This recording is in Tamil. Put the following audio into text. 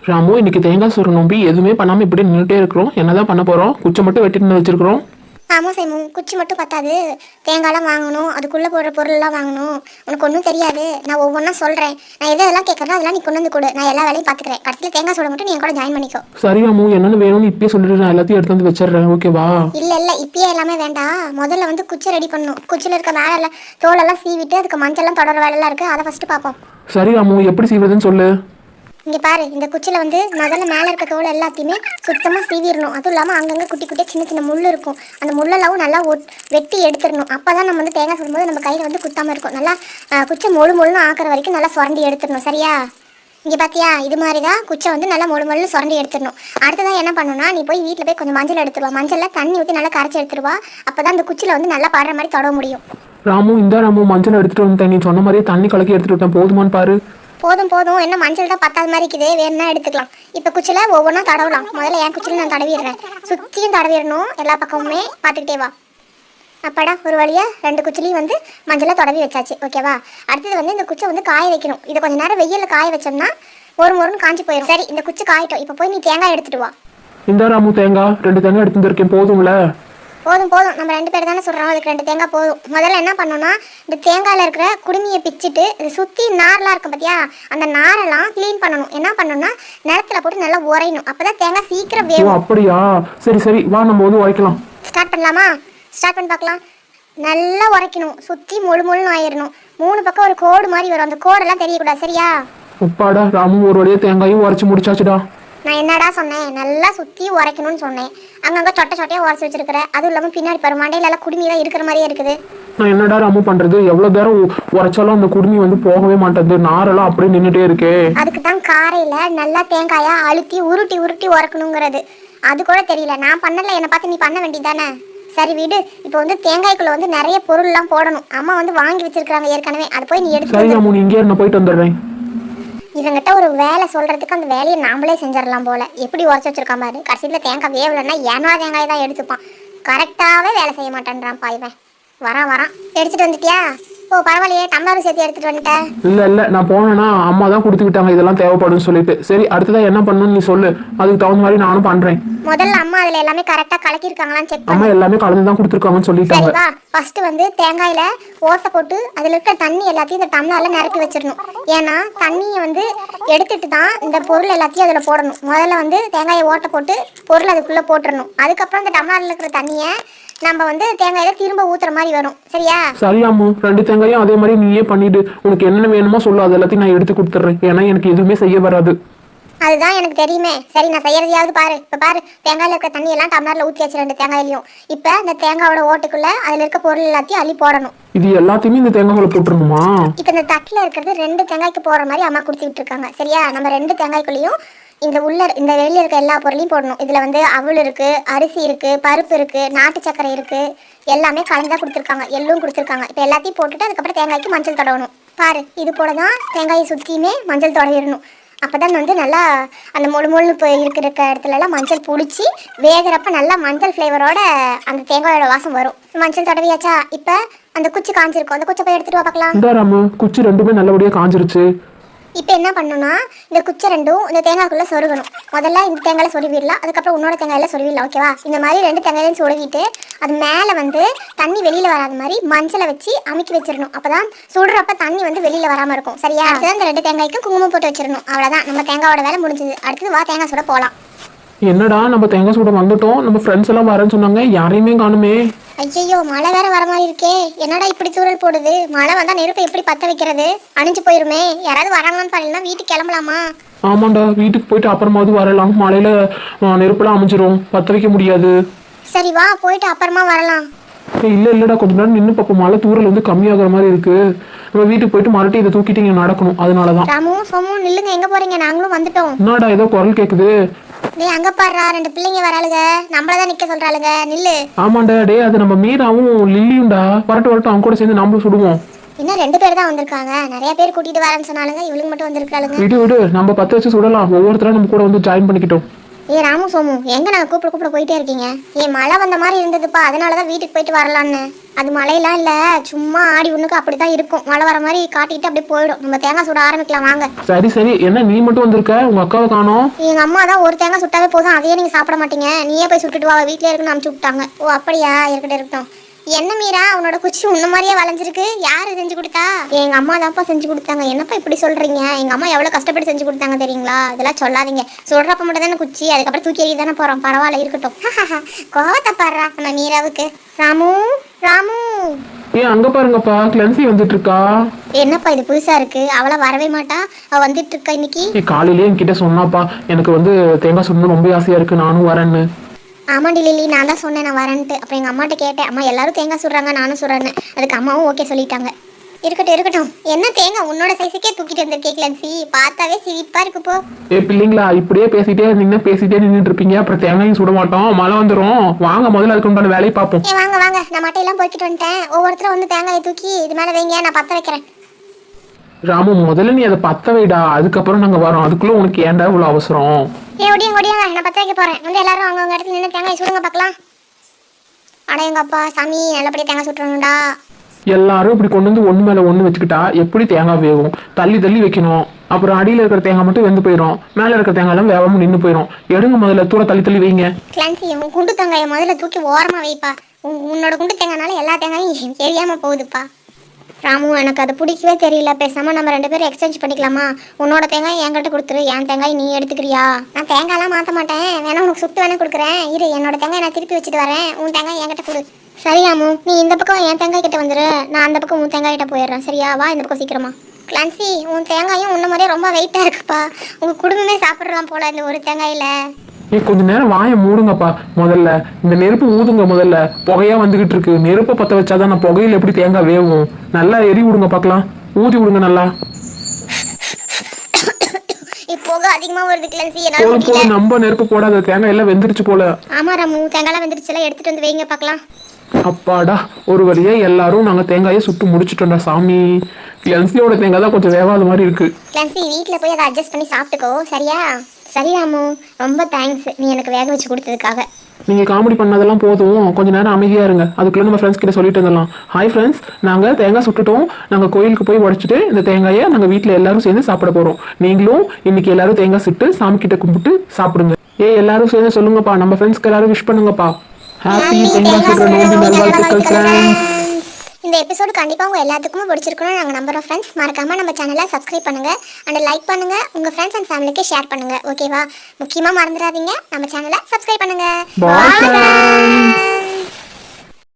ராமு, இன்னைக்கு தேங்காய் சோறு நோம்பி எதுவுமே பண்ணாமல் இப்படி நின்றுட்டே இருக்கிறோம். என்னதான் பண்ண போகிறோம்? குச்சை மட்டும் வெட்டிட்டு வச்சிருக்கிறோம். ஆமாம் சைமு, குச்சி மட்டும் பத்தாது, தேங்காய்லாம் வாங்கணும், அதுக்குள்ளே போடுற பொருள்லாம் வாங்கணும். உனக்கு ஒன்றும் தெரியாது, நான் ஒவ்வொன்றா சொல்கிறேன். நான் எதெல்லாம் கேட்குறேன் அதெல்லாம் நீ கொண்டு வந்து கொடு, நான் எல்லா வேலையும் பார்த்துக்கிறேன். கடைசியில் தேங்காய் சோட மட்டும் நீ கூட ஜாயின் பண்ணிக்கோ. சரி ராமு, என்னென்னு வேணும்னு இப்பயே சொல்லிட்டு நான் எல்லாத்தையும் எடுத்து வந்து வச்சிடுறேன். ஓகேவா? இல்லை இப்பயே எல்லாமே வேண்டாம். முதல்ல வந்து குச்சை ரெடி பண்ணணும். குச்சியில் இருக்க வேலை தோலெல்லாம் சீவிட்டு அதுக்கு மஞ்சள்லாம் தொடர வேலைலாம் இருக்குது, அதை ஃபஸ்ட்டு பார்ப்போம். சரி ராமு, எப்படி செய்வதுன்னு சொல்லு. இங்கே பாரு, இந்த குச்சியில் வந்து முதல்ல மேலே இருக்க தோல் எல்லாத்தையுமே சுத்தமாக சீவிடணும். அதுவும் இல்லாமல் அங்கங்கே குட்டி குட்டியாக சின்ன சின்ன முள் இருக்கும், அந்த முள்ளெல்லாம் நல்லா வெட்டி எடுத்துடணும். அப்போ தான் நம்ம வந்து தேங்காய் சுடும்போது நம்ம கையில் வந்து குத்தாமல் இருக்கும். நல்லா குச்சை மொழுன்னு ஆக்கிற வரைக்கும் நல்லா சுரண்டி எடுத்துடணும். சரியா? இங்கே பார்த்தியா, இது மாதிரி தான் குச்சை வந்து நல்லா மொழுன்னு சுரண்டி எடுத்துடணும். அடுத்ததான் என்ன பண்ணணும்னா, நீ போய் வீட்டில் போய் கொஞ்சம் மஞ்சள் எடுத்துருவா. மஞ்சளில் தண்ணி ஊற்றி நல்லா கரைச்சி எடுத்துருவா. அப்போ தான் அந்த குச்சியில் வந்து நல்லா பாடுற மாதிரி தொட முடியும். ராமு, இந்த ராமு மஞ்சள் எடுத்துகிட்டு வந்துட்டேன். நீ சொன்ன மாதிரியே தண்ணி கலக்கி எடுத்துகிட்டு விட்டேன். போதுமான்னு பாரு. போதும், என்ன மஞ்சள் தான் பத்தாத மாதிரி இருக்குது, வேணும்னா எடுத்துக்கலாம். இப்போ குச்சியில் ஒவ்வொன்றா தடவலாம். முதல்ல என் குச்சியில் நான் தடவிடுறேன். சுற்றியும் தடவிடணும், எல்லா பக்கமுமே பார்த்துக்கிட்டே வா. அப்பாடா, ஒரு வழியாக 2 குச்சிலையும் வந்து மஞ்சளை தடவி வச்சாச்சு. ஓகேவா? அடுத்தது வந்து இந்த குச்சை வந்து காய வைக்கணும். இதை கொஞ்சம் நேரம் வெயிலில் காய வச்சோம்னா ஒரு காஞ்சி போயிடும். சரி, இந்த குச்சி காயட்டும். இப்போ போய் நீ தேங்காய் எடுத்துட்டு வா. இந்த ராமு, தேங்காய் 2 தேங்காய் எடுத்து வந்திருக்கேன். போதும்ல? போதும், நம்ம 2 பேர் தானே சொல்கிறோம், அதுக்கு 2 தேங்காய் போதும். முதல்ல என்ன பண்ணோன்னா, இந்த தேங்காயில் இருக்கிற குடுமியை பிச்சுட்டு சுற்றி நார்லாம் இருக்கும் பார்த்தியா, அந்த நாரெல்லாம் க்ளீன் பண்ணணும். என்ன பண்ணணும்னா, நிலத்தில் போட்டு நல்லா உரையணும். அப்போ தான் தேங்காய் சீக்கிரம் வேகும். அப்படியா? சரி வா, நம்ம வந்து உரைக்கலாம். ஸ்டார்ட் பண்ணலாமா? ஸ்டார்ட் பண்ணி பார்க்கலாம். நல்லா உரைக்கணும், சுற்றி மொழுன்னு ஆயிடணும். 3 பக்கம் ஒரு கோடு மாதிரி வரும், அந்த கோடெல்லாம் தெரியக்கூடாது. சரியா? உப்பாடா ராமு, ஒரு வழியாக தேங்காயும் உரைச்சி முடிச்சாச்சுடா. நான் என்னடா சொன்னேன்? நல்லா சுற்றி உரைக்கணும்னு சொன்னேன். அங்கங்கே சொட்டையாக உரைச்சி வச்சிருக்கிற. அதுவும் இல்லாமல் பின்னாடி பாரு, மண்டையிலலாம் குடுமியெல்லாம் இருக்கிற மாதிரியே இருக்குது. நான் என்னடா ராமு பண்ணுறது? எவ்வளோ நேரம் உரைச்சாலும் அந்த குடுமி வந்து போகவே மாட்டேங்குது. நாரெல்லாம் அப்படியே நின்றுட்டே இருக்கே. அதுக்கு தான் காரையில் நல்லா தேங்காயா அழுத்தி உருட்டி உரைக்கணுங்கிறது. அது கூட தெரியல. நான் பண்ணல, என்னை பார்த்து நீ பண்ண வேண்டியதானே? சரி விடு. இப்போ வந்து தேங்காய்க்குள்ள வந்து நிறைய பொருள்லாம் போடணும். அம்மா வந்து வாங்கி வச்சிருக்காங்க ஏற்கனவே. அது போய் நீ எடுத்து. சரி ராமு, நீ இங்கே நான் போயிட்டு வந்துடுறேன். இவங்கிட்ட ஒரு வேலை சொல்கிறதுக்கு அந்த வேலையை நாமளே செஞ்சிடலாம் போல். எப்படி உரைச்சி வச்சிருக்கான் பாரு. கடைசியில் தேங்காய் வேவலைன்னா ஏன்னா தேங்காய் தான் எடுத்துப்பான். கரெக்டாகவே வேலை செய்ய மாட்டேன்றான் பாய்வன். வரான். எடுத்துகிட்டு வந்துட்டியா? ஓ பரவாயில்லையே, டம்ளரும் சேர்த்து எடுத்துகிட்டு வந்துட்டேன். இல்லை நான் போனேன்னா அம்மா தான் கொடுத்துக்கிட்டாங்க இதெல்லாம் தேவைப்படும்னு சொல்லிட்டு. சரி, அடுத்ததான் என்ன பண்ணணும்னு நீ சொல்லு, அதுக்கு தகுந்த மாதிரி நானும் பண்ணுறேன். முதல்ல அம்மா அதில் எல்லாமே கரெக்டாக கலக்கிருக்காங்களான்னு செக் பண்ணு. அம்மா எல்லாமே கலந்து தான் கொடுத்துருக்காங்கன்னு சொல்லிட்டாங்க. சரிவா, ஃபர்ஸ்ட் வந்து தேங்காயில் ஓட்டை போட்டு அதில் இருக்க தண்ணி எல்லாத்தையும் இந்த டம்ளரில் நிரப்பி வச்சிடணும். ஏன்னா தண்ணியை வந்து எடுத்துட்டு தான் இந்த பொருள் எல்லாத்தையும் அதில் போடணும். முதல்ல வந்து தேங்காயை ஓட்டை போட்டு பொருள் அதுக்குள்ளே போட்டுடணும். அதுக்கப்புறம் இந்த டம்ளரில் இருக்கிற தண்ணியை நம்ம வந்து தேங்காயில திரும்ப ஊத்துற மாதிரி வரும். சரியா? சரியாமு, 2 தேங்காயும் அதே மாதிரி நீயே பண்ணிடு. உனக்கு என்னென்ன வேணுமோ சொல்லு, அது எல்லாத்தையும் நான் எடுத்து கொடுத்துட்றேன். ஏன்னா எனக்கு எதுவுமே செய்ய வராது. அதுதான் எனக்கு தெரியுமே. சரி, நான் செய்யறதையாவது பாரு. இப்போ பாரு, தேங்காயில் இருக்க தண்ணி எல்லாம் டம்ளரில் ஊற்றி வச்சு 2 தேங்காயிலையும். இப்போ இந்த தேங்காயோட ஓட்டுக்குள்ள அதில் இருக்க பொருள் எல்லாத்தையும் அள்ளி போடணும். இது எல்லாத்தையுமே இந்த தேங்காய்ல போட்டுருணுமா? இப்போ இந்த தட்டில் இருக்கிறது 2 தேங்காய்க்கு போடுற மாதிரி அம்மா கொடுத்துட்டு இருக்காங்க. சரியா? நம்ம 2 தேங்காய்க்குள்ளேயும் இந்த வெளியில் இருக்க எல்லா பொருளையும் போடணும். இதில் வந்து அவல் இருக்குது, அரிசி இருக்குது, பருப்பு இருக்குது, நாட்டு சக்கரை இருக்குது, எல்லாமே கலந்தா கொடுத்துருக்காங்க. எள்ளும் கொடுத்துருக்காங்க. இப்போ எல்லாத்தையும் போட்டுட்டு அதுக்கப்புறம் தேங்காய்க்கு மஞ்சள் தடவணும். பாரு, இது போல தான் தேங்காயை சுற்றியுமே மஞ்சள் தடவிடணும். அப்போ தான் வந்து நல்லா அந்த மொழு போய் இருக்கிற இடத்துலலாம் மஞ்சள் பிடிச்சி வேகிறப்ப நல்லா மஞ்சள் ஃப்ளேவரோட அந்த தேங்காயோட வாசம் வரும். மஞ்சள் தடவியாச்சா? இப்போ அந்த குச்சி காஞ்சிருக்கும், அந்த குச்சை போய் எடுத்துகிட்டு வா பார்க்கலாம். இந்த ராமு, குச்சி 2மே நல்லபடியாக காஞ்சிருச்சு. இப்போ என்ன பண்ணணும்னா, இந்த குச்சை 2ம் இந்த தேங்காய்க்குள்ளே சொருகணும். முதல்ல இந்த தேங்காயில் சொருவிடலாம், அதுக்கப்புறம் இன்னொரு தேங்காயில் சொருவிடலாம். ஓகேவா? இந்த மாதிரி 2 தேங்காயிலையும் சொருவிட்டு அது மேலே வந்து தண்ணி வெளியில் வராத மாதிரி மஞ்சளை வச்சு அமுக்கி வச்சிடணும். அப்போ தான் சுடுறப்ப தண்ணி வந்து வெளியில் வராமல் இருக்கும். சரியா? அடுத்தது இந்த 2 தேங்காய்க்கும் குங்குமம் போட்டு வச்சிடணும். அவ்வளோதான், நம்ம தேங்காயோட வேலை முடிஞ்சது. அடுத்தது வா, தேங்காய் சுட போகலாம். என்னடா, நம்ம தேங்காய் சுட வந்துட்டோம். நம்ம ஃப்ரெண்ட்ஸ் எல்லாம் வரேன்னு சொன்னாங்க, யாரையுமே காணுமே. ஐயோ, மழை வேற வர மாதிரி இருக்கே. என்னடா இப்படி தூரல் போடுது? மழை வந்தா நெருப்பை எப்படி பற்ற வைக்கிறது? அணிஞ்சு போயிருமே. யாராவது வராங்கன்னு பாருன்னா வீட்டுக்கு கிளம்பலாமா? ஆமாண்டா, வீட்டுக்கு போயிட்டு அப்புறமாவது வரலாம். மழையில நெருப்பெல்லாம் அமைஞ்சிரும், பற்ற வைக்க முடியாது. சரி வா, போயிட்டு அப்புறமா வரலாம். இல்லடா, கொஞ்ச நேரம் நின்று பார்ப்போம். மழை தூரல் வந்து கம்மியாகிற மாதிரி இருக்கு. நம்ம வீட்டுக்கு போயிட்டு மறுபடியும் இதை தூக்கிட்டு இங்கே நடக்கணும். அதனாலதான். ராமு, சோமு, நில்லுங்க. எங்க போறீங்க? நாங்களும் வந்துட்டோம். என்னடா ஏதோ குரல் கேக்குது? டேய், அங்க பாருடா, 2 பிள்ளைங்க வராளுங்க. நம்மளதான் நிக்க சொல்றாளுங்க. நில்லு. ஆமாண்டா, டே அது நம்ம மீராவும் லில்லியும்டா. வரட்டும், அவங்க கூட சேர்ந்து நம்மளும் சுடுவோம். இன்னும் 2 பேர் தான் வந்திருக்காங்க. நிறைய பேர் கூட்டிட்டு வரேன்னு சொன்னாலுங்க. இவளுக்கு மட்டும் வந்திருக்காளுங்க. விடு, நம்ம 10 வச்சு சுடலாம். ஒவ்வொருத்தரும் நம்ம கூட வந்து ஜாயின் பண்ணிக்கிட்டோம். ஏ ராமு, சோமு, எங்க நான் கூப்பிட போயிட்டே இருக்கீங்க? மழை வந்த மாதிரி இருந்ததுப்பா, அதனாலதான் வீட்டுக்கு போயிட்டு வரலான்னு. அது மழையெல்லாம் இல்லை, சும்மா ஆடி ஒன்றுக்கு அப்படி தான் இருக்கும். மழை வர மாதிரி காட்டிட்டு அப்படியே போயிடும். நம்ம தேங்காய் சுட ஆரம்பிக்கலாம் வாங்க. சரி சரி, என்ன நீ மட்டும் வந்திருக்க, உங்க அக்காவை காணோம்? எங்கள் அம்மா தான் ஒரு தேங்காய் சுட்டாவே போதும், அதையே நீங்கள் சாப்பிட மாட்டீங்க, நீயே போய் சுட்டுட்டு வா, வீட்டிலே இருக்குன்னு அனுப்பிச்சு விட்டாங்க. ஓ அப்படியா, இருக்கட்டும். என்ன மீரா, உன்னோட குச்சி உன்ன மாதிரியே வளைஞ்சிருக்கு, யாரு செஞ்சு கொடுத்தா? எங்க அம்மா தான்ப்பா செஞ்சு கொடுத்தாங்க. என்னப்பா இப்படி சொல்றீங்க? எங்க அம்மா எவ்வளவு கஷ்டப்பட்டு செஞ்சு கொடுத்தாங்க தெரியுங்களா? இதெல்லாம் சொல்லாதீங்க. சொல்றப்ப மட்டும் தானே குச்சி, அதுக்கப்புறம் தூக்கி எறிய தானே போறோம். பரவாயில்ல, இருக்கட்டும். கோவத்தை பாடுறா நம்ம மீராவுக்கு. ராமு ராமு, ஏன் அங்க பாருங்கப்பா, கிளன்சி வந்துட்டு இருக்கா. என்னப்பா இது புதுசா இருக்கு? அவள வரவே மாட்டா, அவ வந்துட்டு இருக்கா இன்னைக்கு. காலையிலேயே என்கிட்ட சொன்னாப்பா, எனக்கு வந்து தேங்காய் சுடணும் ரொம்ப ஆசையா இருக்கு, நானும் வரேன்னு. ஆமாண்டி லில்லி, நான் தான் சொன்னேன் நான் வரேன்ட்டு. அப்புறம் எங்கள் அம்மாட்ட கேட்டேன், அம்மா எல்லாரும் தேங்காய் சுடுறாங்க நானும் சுடுறேன்னு. அதுக்கு அம்மாவும் ஓகே சொல்லிட்டாங்க. இருக்கட்டும். என்ன தேங்காய் உன்னோட சைஸுக்கே தூக்கிட்டு வந்திருக்கே கிளன்சி, பார்த்தாவே சிரிப்பா இருக்கு போ. பிள்ளைங்களா, இப்படியே பேசிட்டே இருந்தீங்கன்னா பேசிட்டே நின்றுட்டு இருப்பீங்க, அப்புறம் தேங்காயும் சுட மாட்டோம், மழை வந்துடும். வாங்க முதல்ல அதுக்கு உண்டான வேலையை பார்ப்போம். வாங்க நான் மட்டையெல்லாம் போய்கிட்டு வந்துட்டேன். ஒவ்வொருத்தரும் வந்து தேங்காயை தூக்கி இது மேலே வைங்க, நான் பற்ற வைக்கிறேன். ராமு, முதல்ல நீ அதை பத்த வைடா, அதுக்கப்புறம் நாங்க வரோம். அதுக்குள்ள உனக்கு ஏன்டா இவ்வளவு அவசரம்? ஒடியாங்க, நான் பற்ற வைக்க போறேன். வந்து எல்லாரும் அவங்க இடத்துல நின்று தேங்காய் சுடுங்க பார்க்கலாம். அட எங்க அப்பா சாமி, நல்லபடியா தேங்காய் சுட்டுறணும்டா. எல்லாரும் இப்படி கொண்டு வந்து ஒண்ணு மேல ஒண்ணு வச்சுக்கிட்டா எப்படி தேங்காய் வேகும்? தள்ளி வைக்கணும். அப்புறம் அடியில இருக்கிற தேங்காய் மட்டும் வெந்து போயிடும், மேல இருக்கிற தேங்காய் எல்லாம் வேகாம நின்று போயிடும். எடுங்க முதல்ல தூர தள்ளி வைங்க. கிளான்சி, உன் குண்டு தேங்காயை முதல்ல தூக்கி ஓரமா வைப்பா. உன்னோட குண்டு தேங்காய்னால எல்லா தேங்காயும் தெரியாம போகுதுப்பா. ராமு, எனக்கு அது பிடிக்கவே தெரியல. பேசாம நம்ம 2 பேரும் எக்ஸ்சேஞ்ச் பண்ணிக்கலாமா? உன்னோட தேங்காய் என்கிட்ட கொடுத்துரு, என் தேங்காய் நீ எடுத்துக்கிறியா? நான் தேங்காய்லாம் மாற்ற மாட்டேன், வேணா உனக்கு சுட்டு வேணா கொடுக்குறேன். இரு, என்னோட தேங்காய் நான் திருப்பி வச்சுட்டு வரேன், உன் தேங்காய் என்கிட்ட கொடு. சரி ராமு, நீ இந்த பக்கம் என் தேங்காய் கிட்ட வந்துரு, நான் அந்த பக்கம் உன் தேங்காய் கிட்ட போயிடுறேன். சரியா? வா இந்த பக்கம் சீக்கிரமா. கிளான்சி, உன் தேங்காயும் உன்ன மாதிரியே ரொம்ப வெயிட்டா இருக்குப்பா. உங்க குடும்பமே சாப்பிடலாம் போல இந்த ஒரு தேங்காயில. கொஞ்ச நேரம் வாயை மூடுங்கப்பா. முதல்ல இந்த நெருப்பு ஊதுங்க. முதல்ல புகையா வந்துகிட்டு இருக்கு. நெருப்பை பத்த வச்சாதான் நான் புகையில எப்படி தேங்காய் வேகும்? நல்லா எரி விடுங்க பார்க்கலாம், ஊதி விடுங்க நல்லா. இப்போக அதிகமா வருது கிளன்சி, என்னால முடியல. போல நம்ம நெருப்பு போடாத, தேங்காய் எல்லாம் வெந்துருச்சு போல. ஆமா ராமு, தேங்காய்லாம் வெந்துருச்சுல, எடுத்துட்டு வந்து வைங்க பார்க்கலாம். அப்பாடா, ஒரு வழியா எல்லாரும் நாங்க தேங்காயை சுட்டு முடிச்சிட்டோம்டா சாமி. கிளன்சியோட தேங்காய் தான் கொஞ்சம் வேகாத மாதிரி இருக்கு. கிளன்சி, வீட்டுல போய் அதை அட்ஜஸ்ட் பண்ணி சாப்பிட்டுக்கோ. சரியா? சரி ராமு, ரொம்ப தேங்க்ஸ் நீ எனக்கு வேக வச்சு கொடுத்ததுக்காக. நீங்கள் காமெடி பண்ணதெல்லாம் போதும், கொஞ்சம் நேரம் அமைதியாக இருங்க. அதுக்குள்ளே நம்ம ஃப்ரெண்ட்ஸ் கிட்ட சொல்லிட்டு இருந்தலாம். ஹாய் ஃப்ரெண்ட்ஸ், நாங்கள் தேங்காய் சுட்டுட்டோம். நாங்கள் கோயிலுக்கு போய் உடச்சிட்டு இந்த தேங்காயை நாங்கள் வீட்டில் எல்லாரும் சேர்ந்து சாப்பிட போகிறோம். நீங்களும் இன்னைக்கு எல்லாரும் தேங்காய் சுட்டு சாமி கிட்ட கும்பிட்டு சாப்பிடுங்க. எல்லாரும் சேர்ந்து சொல்லுங்கப்பா, நம்ம ஃப்ரெண்ட்ஸ்க்கு எல்லாரும் விஷ் பண்ணுங்கப்பா. ஹாப்பி தேங்காய் சுடுற நோம்பி நல்வாழ்த்துக்கள் ஃப்ரெண்ட்ஸ். இந்த எபிசோடு கண்டிப்பாக உங்கள் எல்லாத்துக்குமே பிடிச்சிருக்கணும் நாங்கள் நம்புகிறோம் ஃப்ரெண்ட்ஸ். மறக்காமல் நம்ம சேனலை சப்ஸ்கிரைப் பண்ணுங்கள் அண்ட் லைக் பண்ணுங்கள், உங்கள் ஃப்ரெண்ட்ஸ் அண்ட் ஃபேமிலிக்கு ஷேர் பண்ணுங்கள். ஓகேவா? முக்கியமாக மறந்துடாதீங்க, நம்ம சேனலை சப்ஸ்கிரைப் பண்ணுங்கள். பாய்.